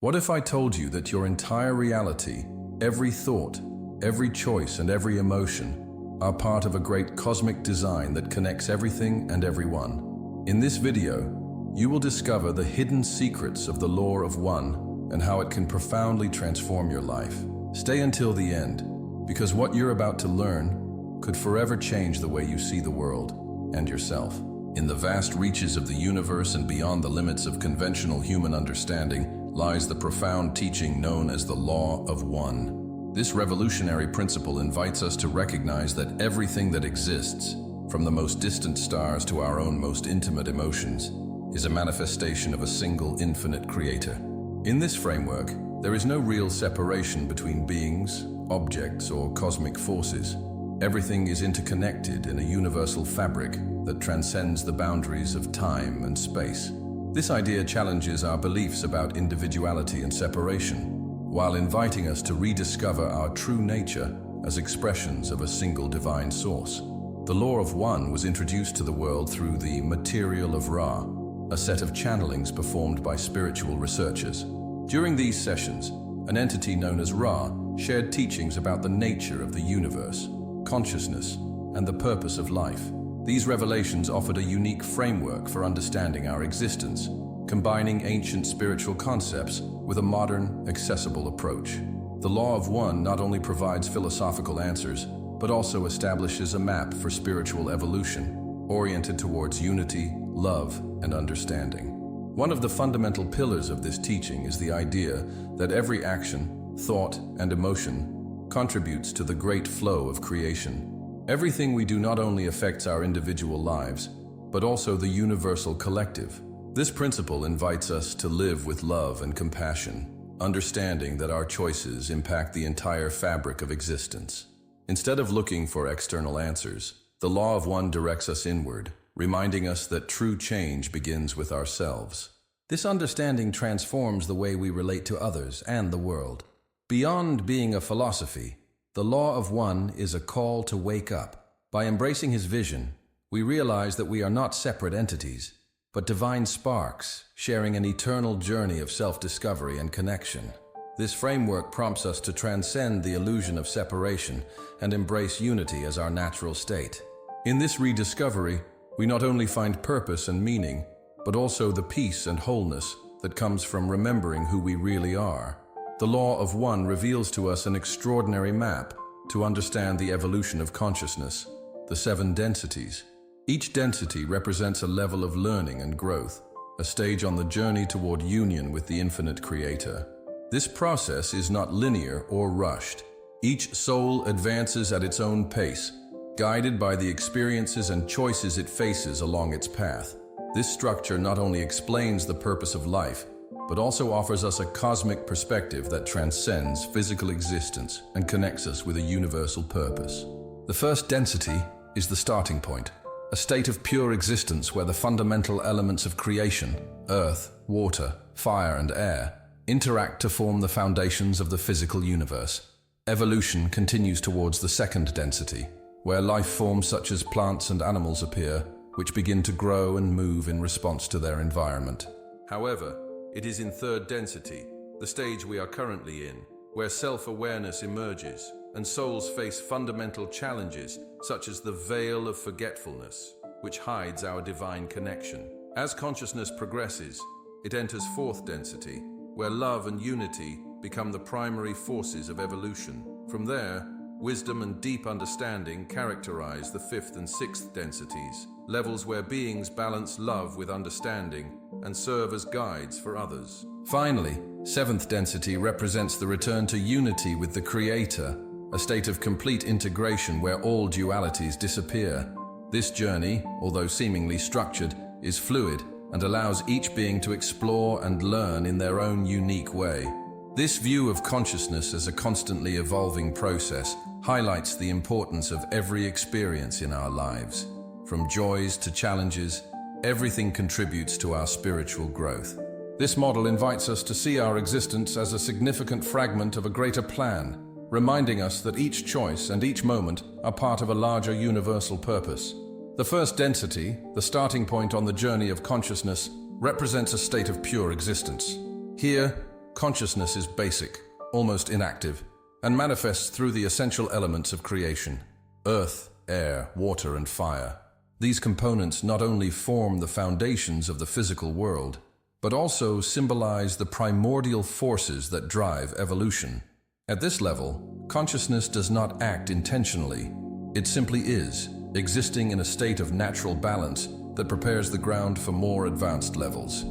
What if I told you that your entire reality, every thought, every choice, and every emotion are part of a great cosmic design that connects everything and everyone? In this video, you will discover the hidden secrets of the law of one and how it can profoundly transform your life. Stay until the end, because what you're about to learn could forever change the way you see the world and yourself. In the vast reaches of the universe and beyond the limits of conventional human understanding lies the profound teaching known as the law of one. This revolutionary principle invites us to recognize that everything that exists, from the most distant stars to our own most intimate emotions, is a manifestation of a single infinite creator. In this framework, there is no real separation between beings, objects, or cosmic forces. Everything is interconnected in a universal fabric that transcends the boundaries of time and space. This idea challenges our beliefs about individuality and separation, while inviting us to rediscover our true nature as expressions of a single divine source. The law of one was introduced to the world through the material of Ra, a set of channelings performed by spiritual researchers. During these sessions, an entity known as Ra shared teachings about the nature of the universe, consciousness, and the purpose of life. These revelations offered a unique framework for understanding our existence, combining ancient spiritual concepts with a modern, accessible approach. The law of one not only provides philosophical answers, but also establishes a map for spiritual evolution, oriented towards unity, love, and understanding. One of the fundamental pillars of this teaching is the idea that every action, thought, and emotion contributes to the great flow of creation. Everything we do not only affects our individual lives, but also the universal collective. This principle invites us to live with love and compassion, understanding that our choices impact the entire fabric of existence. Instead of looking for external answers, the law of one directs us inward, reminding us that true change begins with ourselves. This understanding transforms the way we relate to others and the world. Beyond being a philosophy, the law of one is a call to wake up. By embracing his vision, we realize that we are not separate entities, but divine sparks, sharing an eternal journey of self-discovery and connection. This framework prompts us to transcend the illusion of separation and embrace unity as our natural state. In this rediscovery, we not only find purpose and meaning, but also the peace and wholeness that comes from remembering who we really are. The law of one reveals to us an extraordinary map to understand the evolution of consciousness, the 7 densities. Each density represents a level of learning and growth, a stage on the journey toward union with the infinite creator. This process is not linear or rushed. Each soul advances at its own pace, guided by the experiences and choices it faces along its path. This structure not only explains the purpose of life, but also offers us a cosmic perspective that transcends physical existence and connects us with a universal purpose. The first density is the starting point, a state of pure existence where the fundamental elements of creation, earth, water, fire, and air, interact to form the foundations of the physical universe. Evolution continues towards the second density, where life forms such as plants and animals appear, which begin to grow and move in response to their environment. However, it is in third density, the stage we are currently in, where self-awareness emerges and souls face fundamental challenges such as the veil of forgetfulness, which hides our divine connection. As consciousness progresses, it enters fourth density, where love and unity become the primary forces of evolution. From there, wisdom and deep understanding characterize the fifth and sixth densities, levels where beings balance love with understanding and serve as guides for others. Finally, seventh density represents the return to unity with the Creator, a state of complete integration where all dualities disappear. This journey, although seemingly structured, is fluid and allows each being to explore and learn in their own unique way. This view of consciousness as a constantly evolving process highlights the importance of every experience in our lives. From joys to challenges, everything contributes to our spiritual growth. This model invites us to see our existence as a significant fragment of a greater plan, reminding us that each choice and each moment are part of a larger universal purpose. The first density, the starting point on the journey of consciousness, represents a state of pure existence. Here, consciousness is basic, almost inactive, and manifests through the essential elements of creation: earth, air, water, and fire. These components not only form the foundations of the physical world, but also symbolize the primordial forces that drive evolution. At this level, consciousness does not act intentionally. It simply is, existing in a state of natural balance that prepares the ground for more advanced levels.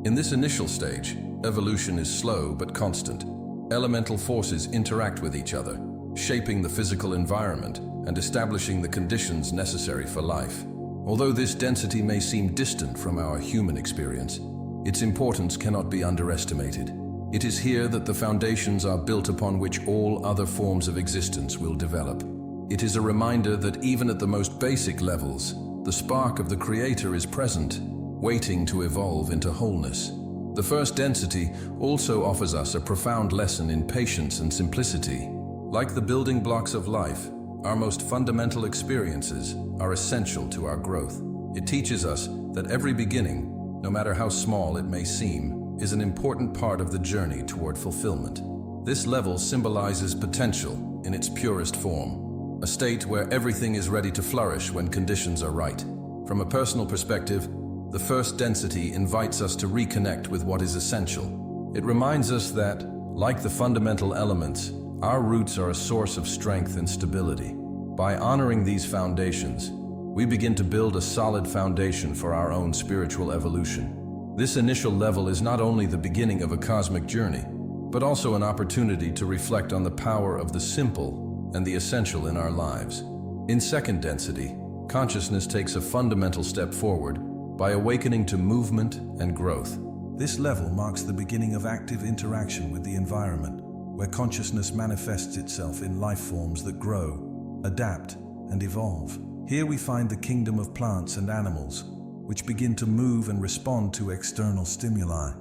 In this initial stage, evolution is slow but constant. Elemental forces interact with each other, shaping the physical environment and establishing the conditions necessary for life. Although this density may seem distant from our human experience, its importance cannot be underestimated. It is here that the foundations are built upon which all other forms of existence will develop. It is a reminder that even at the most basic levels, the spark of the Creator is present, waiting to evolve into wholeness. The first density also offers us a profound lesson in patience and simplicity. Like the building blocks of life, our most fundamental experiences are essential to our growth. It teaches us that every beginning, no matter how small it may seem, is an important part of the journey toward fulfillment. This level symbolizes potential in its purest form, a state where everything is ready to flourish when conditions are right. From a personal perspective, the first density invites us to reconnect with what is essential. It reminds us that, like the fundamental elements, our roots are a source of strength and stability. By honoring these foundations, we begin to build a solid foundation for our own spiritual evolution. This initial level is not only the beginning of a cosmic journey, but also an opportunity to reflect on the power of the simple and the essential in our lives. In second density, consciousness takes a fundamental step forward by awakening to movement and growth. This level marks the beginning of active interaction with the environment, where consciousness manifests itself in life forms that grow, adapt, and evolve. Here we find the kingdom of plants and animals, which begin to move and respond to external stimuli.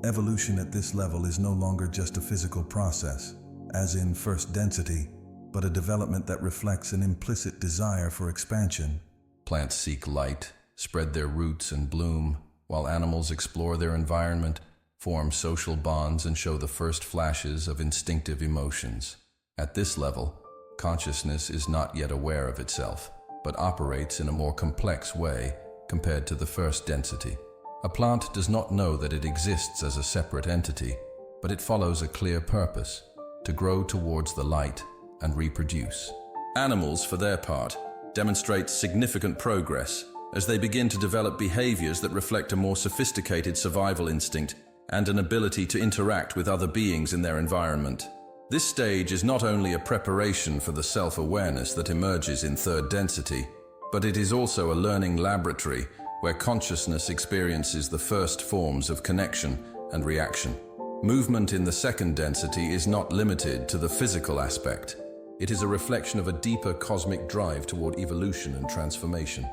Evolution at this level is no longer just a physical process, as in first density, but a development that reflects an implicit desire for expansion. Plants seek light, spread their roots and bloom, while animals explore their environment, form social bonds, and show the first flashes of instinctive emotions. At this level, consciousness is not yet aware of itself, but operates in a more complex way compared to the first density. A plant does not know that it exists as a separate entity, but it follows a clear purpose: to grow towards the light and reproduce. Animals, for their part, demonstrate significant progress as they begin to develop behaviors that reflect a more sophisticated survival instinct and an ability to interact with other beings in their environment. This stage is not only a preparation for the self-awareness that emerges in third density, but it is also a learning laboratory where consciousness experiences the first forms of connection and reaction. Movement in the second density is not limited to the physical aspect. It is a reflection of a deeper cosmic drive toward evolution and transformation.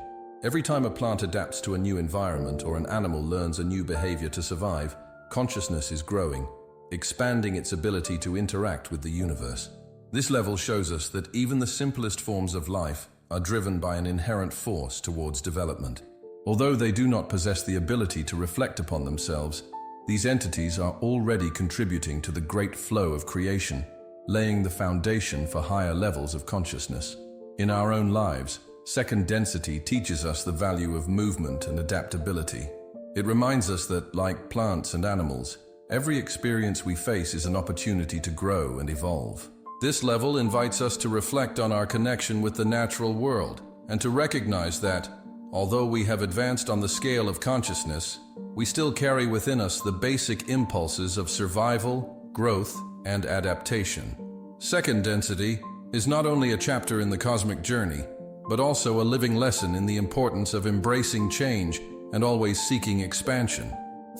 Every time a plant adapts to a new environment or an animal learns a new behavior to survive, consciousness is growing, expanding its ability to interact with the universe. This level shows us that even the simplest forms of life are driven by an inherent force towards development. Although they do not possess the ability to reflect upon themselves, these entities are already contributing to the great flow of creation, laying the foundation for higher levels of consciousness. In our own lives, second density teaches us the value of movement and adaptability. It reminds us that, like plants and animals, every experience we face is an opportunity to grow and evolve. This level invites us to reflect on our connection with the natural world and to recognize that, although we have advanced on the scale of consciousness, we still carry within us the basic impulses of survival, growth, and adaptation. Second density is not only a chapter in the cosmic journey, but also a living lesson in the importance of embracing change and always seeking expansion.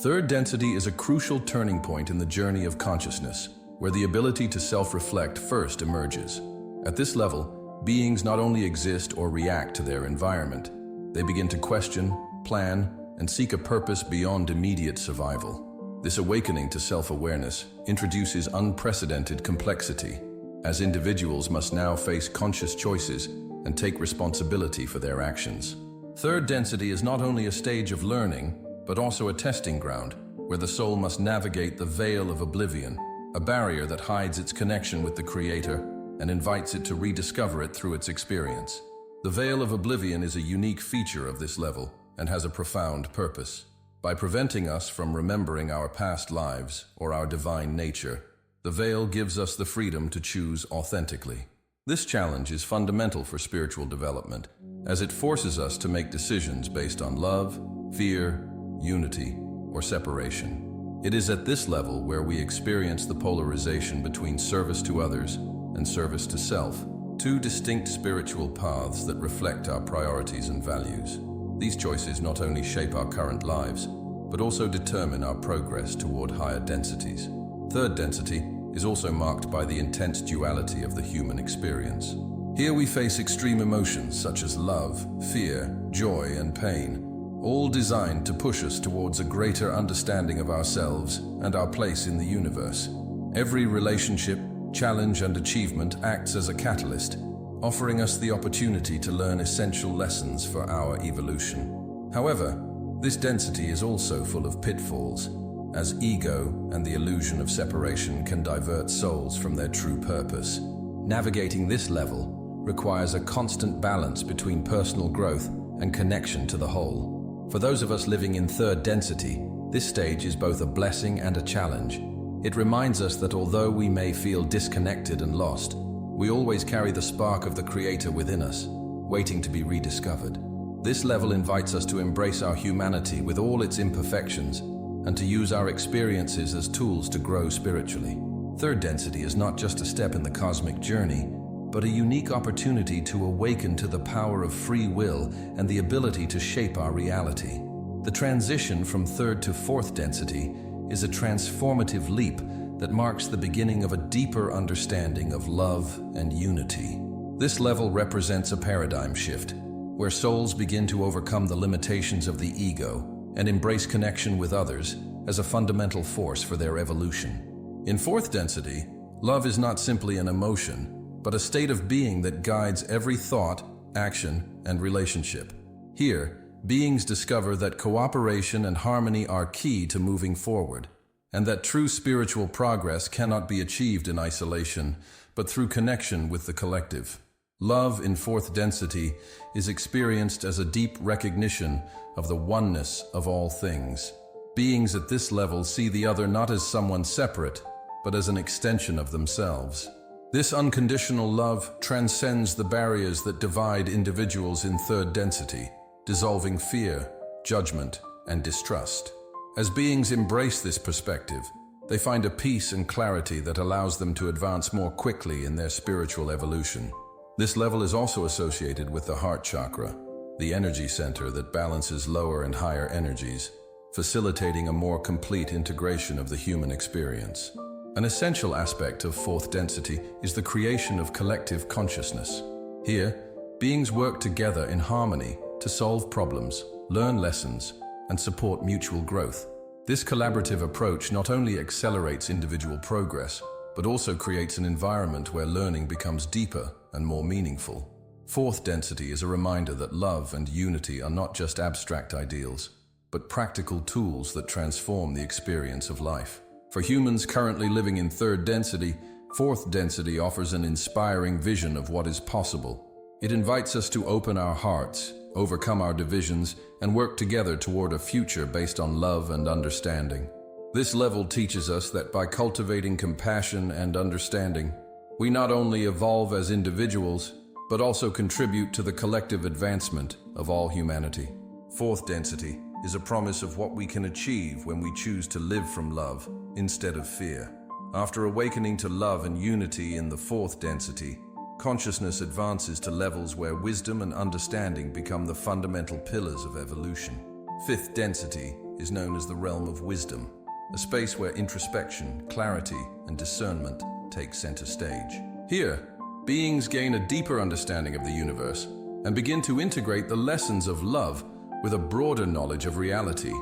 Third density is a crucial turning point in the journey of consciousness, where the ability to self-reflect first emerges. At this level, beings not only exist or react to their environment, they begin to question, plan, and seek a purpose beyond immediate survival. This awakening to self-awareness introduces unprecedented complexity, as individuals must now face conscious choices and take responsibility for their actions. Third density is not only a stage of learning, but also a testing ground, where the soul must navigate the veil of oblivion, a barrier that hides its connection with the Creator and invites it to rediscover it through its experience. The veil of oblivion is a unique feature of this level and has a profound purpose. By preventing us from remembering our past lives or our divine nature, the veil gives us the freedom to choose authentically. This challenge is fundamental for spiritual development, as it forces us to make decisions based on love, fear, unity, or separation. It is at this level where we experience the polarization between service to others and service to self, two distinct spiritual paths that reflect our priorities and values. These choices not only shape our current lives, but also determine our progress toward higher densities. Third density is also marked by the intense duality of the human experience. Here we face extreme emotions such as love, fear, joy, and pain, all designed to push us towards a greater understanding of ourselves and our place in the universe. Every relationship, challenge, and achievement acts as a catalyst, offering us the opportunity to learn essential lessons for our evolution. However, this density is also full of pitfalls, as ego and the illusion of separation can divert souls from their true purpose. Navigating this level requires a constant balance between personal growth and connection to the whole. For those of us living in third density, this stage is both a blessing and a challenge. It reminds us that although we may feel disconnected and lost, we always carry the spark of the Creator within us, waiting to be rediscovered. This level invites us to embrace our humanity with all its imperfections and to use our experiences as tools to grow spiritually. Third density is not just a step in the cosmic journey, but a unique opportunity to awaken to the power of free will and the ability to shape our reality. The transition from third to fourth density is a transformative leap that marks the beginning of a deeper understanding of love and unity. This level represents a paradigm shift, where souls begin to overcome the limitations of the ego and embrace connection with others as a fundamental force for their evolution. In fourth density, love is not simply an emotion, but a state of being that guides every thought, action, and relationship. Here, beings discover that cooperation and harmony are key to moving forward, and that true spiritual progress cannot be achieved in isolation, but through connection with the collective. Love in fourth density is experienced as a deep recognition of the oneness of all things. Beings at this level see the other not as someone separate, but as an extension of themselves. This unconditional love transcends the barriers that divide individuals in third density, dissolving fear, judgment, and distrust. As beings embrace this perspective, they find a peace and clarity that allows them to advance more quickly in their spiritual evolution. This level is also associated with the heart chakra, the energy center that balances lower and higher energies, facilitating a more complete integration of the human experience. An essential aspect of fourth density is the creation of collective consciousness. Here, beings work together in harmony to solve problems, learn lessons, and support mutual growth. This collaborative approach not only accelerates individual progress, but also creates an environment where learning becomes deeper and more meaningful. Fourth density is a reminder that love and unity are not just abstract ideals, but practical tools that transform the experience of life. For humans currently living in third density, fourth density offers an inspiring vision of what is possible. It invites us to open our hearts, overcome our divisions, and work together toward a future based on love and understanding. This level teaches us that by cultivating compassion and understanding, we not only evolve as individuals, but also contribute to the collective advancement of all humanity. Fourth density is a promise of what we can achieve when we choose to live from love instead of fear. After awakening to love and unity in the fourth density, consciousness advances to levels where wisdom and understanding become the fundamental pillars of evolution. Fifth density is known as the realm of wisdom, a space where introspection, clarity, and discernment take center stage. Here, beings gain a deeper understanding of the universe and begin to integrate the lessons of love with a broader knowledge of reality.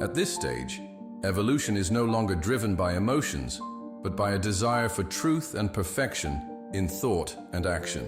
At this stage, evolution is no longer driven by emotions, but by a desire for truth and perfection in thought and action.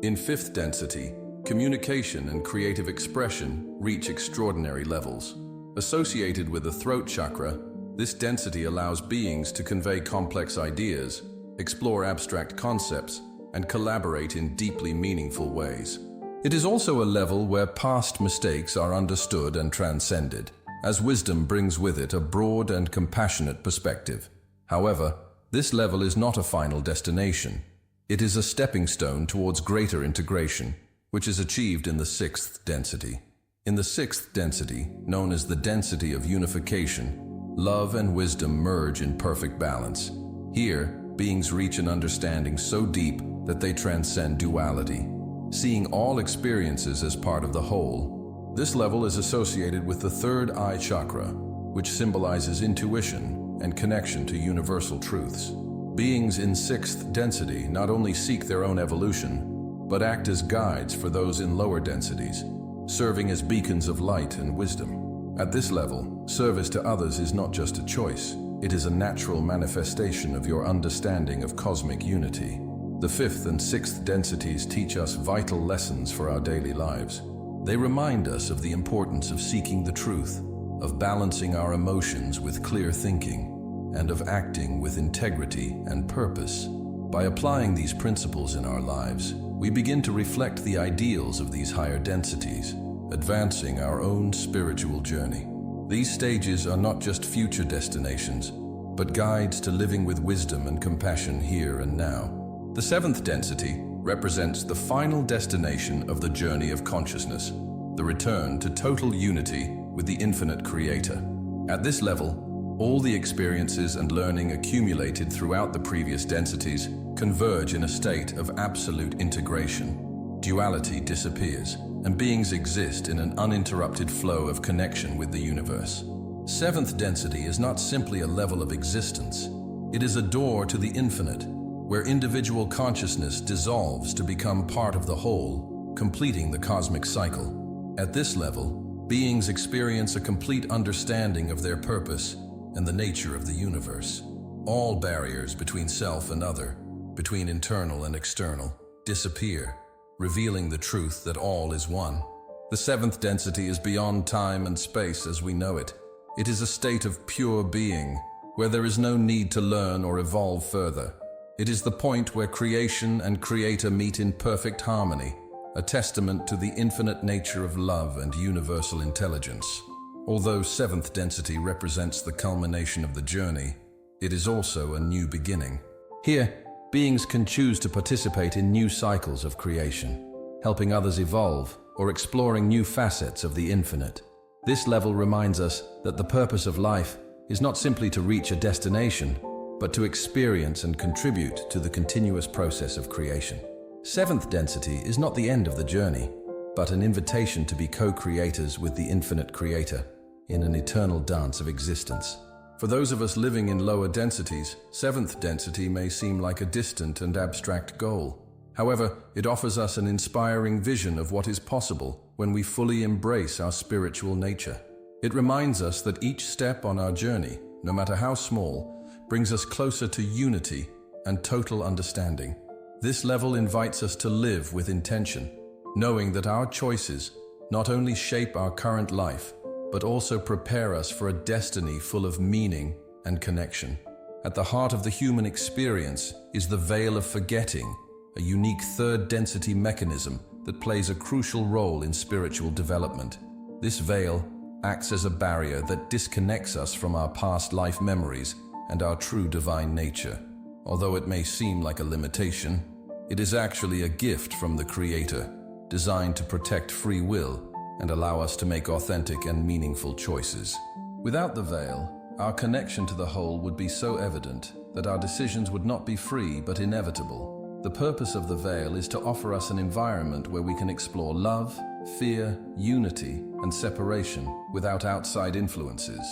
In fifth density, communication and creative expression reach extraordinary levels. Associated with the throat chakra, This density allows beings to convey complex ideas, explore abstract concepts, and collaborate in deeply meaningful ways. It is also a level where past mistakes are understood and transcended, as wisdom brings with it a broad and compassionate perspective. However, this level is not a final destination. It is a stepping stone towards greater integration, which is achieved in the sixth density. In the sixth density, known as the density of unification, love and wisdom merge in perfect balance. Here, beings reach an understanding so deep that they transcend duality, seeing all experiences as part of the whole. This level is associated with the third eye chakra, which symbolizes intuition and connection to universal truths. Beings in sixth density not only seek their own evolution, but act as guides for those in lower densities, serving as beacons of light and wisdom. At this level, service to others is not just a choice, it is a natural manifestation of your understanding of cosmic unity. The fifth and sixth densities teach us vital lessons for our daily lives. They remind us of the importance of seeking the truth, of balancing our emotions with clear thinking, and of acting with integrity and purpose. By applying these principles in our lives, we begin to reflect the ideals of these higher densities, advancing our own spiritual journey. These stages are not just future destinations, but guides to living with wisdom and compassion here and now. The seventh density represents the final destination of the journey of consciousness, the return to total unity with the infinite Creator. At this level, all the experiences and learning accumulated throughout the previous densities converge in a state of absolute integration. Duality disappears, and beings exist in an uninterrupted flow of connection with the universe. Seventh density is not simply a level of existence. It is a door to the infinite, where individual consciousness dissolves to become part of the whole, completing the cosmic cycle. At this level, beings experience a complete understanding of their purpose and the nature of the universe. All barriers between self and other, between internal and external, disappear, revealing the truth that all is one. The seventh density is beyond time and space as we know it. It is a state of pure being, where there is no need to learn or evolve further. It is the point where creation and creator meet in perfect harmony, a testament to the infinite nature of love and universal intelligence. Although seventh density represents the culmination of the journey, it is also a new beginning. Here, beings can choose to participate in new cycles of creation, helping others evolve or exploring new facets of the infinite. This level reminds us that the purpose of life is not simply to reach a destination, but to experience and contribute to the continuous process of creation. Seventh density is not the end of the journey, but an invitation to be co-creators with the infinite Creator in an eternal dance of existence. For those of us living in lower densities, seventh density may seem like a distant and abstract goal. However, it offers us an inspiring vision of what is possible when we fully embrace our spiritual nature. It reminds us that each step on our journey, no matter how small, brings us closer to unity and total understanding. This level invites us to live with intention, knowing that our choices not only shape our current life, but also prepare us for a destiny full of meaning and connection. At the heart of the human experience is the veil of forgetting, a unique third density mechanism that plays a crucial role in spiritual development. This veil acts as a barrier that disconnects us from our past life memories and our true divine nature. Although it may seem like a limitation, it is actually a gift from the Creator, designed to protect free will and allow us to make authentic and meaningful choices. Without the veil, our connection to the whole would be so evident that our decisions would not be free but inevitable. The purpose of the veil is to offer us an environment where we can explore love, fear, unity, and separation without outside influences.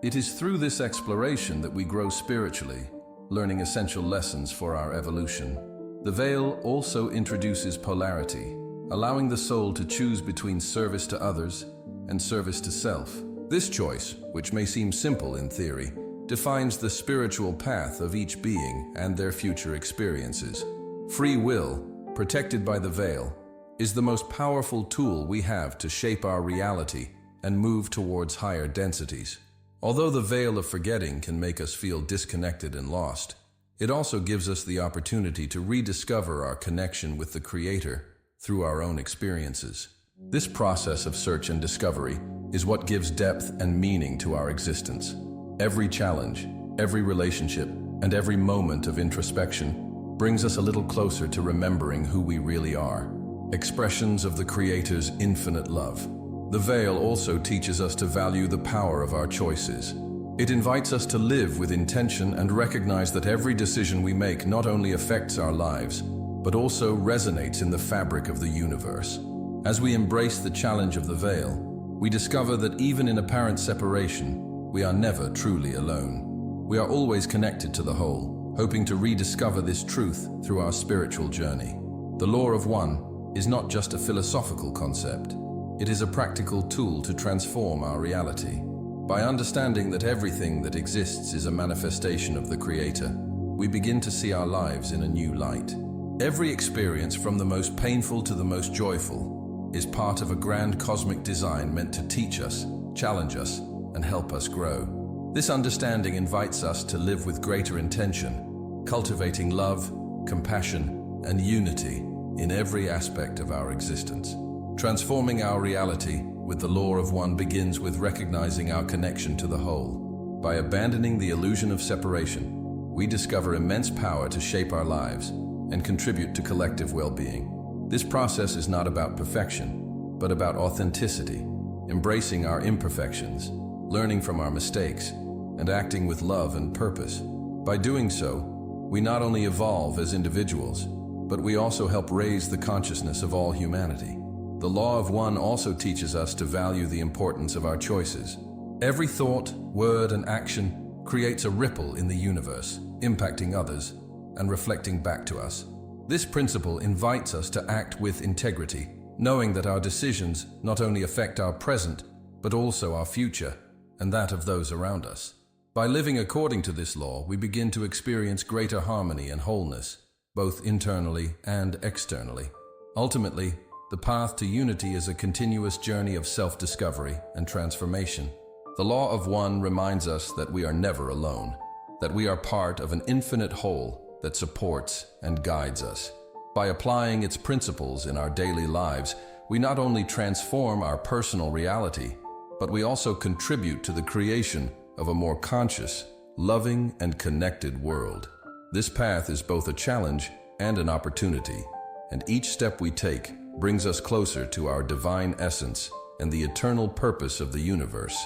It is through this exploration that we grow spiritually, learning essential lessons for our evolution. The veil also introduces polarity, allowing the soul to choose between service to others and service to self. This choice, which may seem simple in theory, defines the spiritual path of each being and their future experiences. Free will, protected by the veil, is the most powerful tool we have to shape our reality and move towards higher densities. Although the veil of forgetting can make us feel disconnected and lost, it also gives us the opportunity to rediscover our connection with the Creator through our own experiences. This process of search and discovery is what gives depth and meaning to our existence. Every challenge, every relationship, and every moment of introspection brings us a little closer to remembering who we really are, expressions of the Creator's infinite love. The veil also teaches us to value the power of our choices. It invites us to live with intention and recognize that every decision we make not only affects our lives, but also resonates in the fabric of the universe. As we embrace the challenge of the veil, we discover that even in apparent separation, we are never truly alone. We are always connected to the whole, hoping to rediscover this truth through our spiritual journey. The law of one is not just a philosophical concept. It is a practical tool to transform our reality. By understanding that everything that exists is a manifestation of the Creator, we begin to see our lives in a new light. Every experience, from the most painful to the most joyful, is part of a grand cosmic design meant to teach us, challenge us, and help us grow. This understanding invites us to live with greater intention, cultivating love, compassion, and unity in every aspect of our existence. Transforming our reality with the law of one begins with recognizing our connection to the whole. By abandoning the illusion of separation, we discover immense power to shape our lives and contribute to collective well-being. This process is not about perfection, but about authenticity, embracing our imperfections, learning from our mistakes, and acting with love and purpose. By doing so, we not only evolve as individuals, but we also help raise the consciousness of all humanity. The law of one also teaches us to value the importance of our choices. Every thought, word, and action creates a ripple in the universe, impacting others and reflecting back to us. This principle invites us to act with integrity, knowing that our decisions not only affect our present, but also our future and that of those around us. By living according to this law, we begin to experience greater harmony and wholeness, both internally and externally. Ultimately, the path to unity is a continuous journey of self-discovery and transformation. The law of one reminds us that we are never alone, that we are part of an infinite whole that supports and guides us. By applying its principles in our daily lives, we not only transform our personal reality, but we also contribute to the creation of a more conscious, loving, and connected world. This path is both a challenge and an opportunity, and each step we take brings us closer to our divine essence and the eternal purpose of the universe.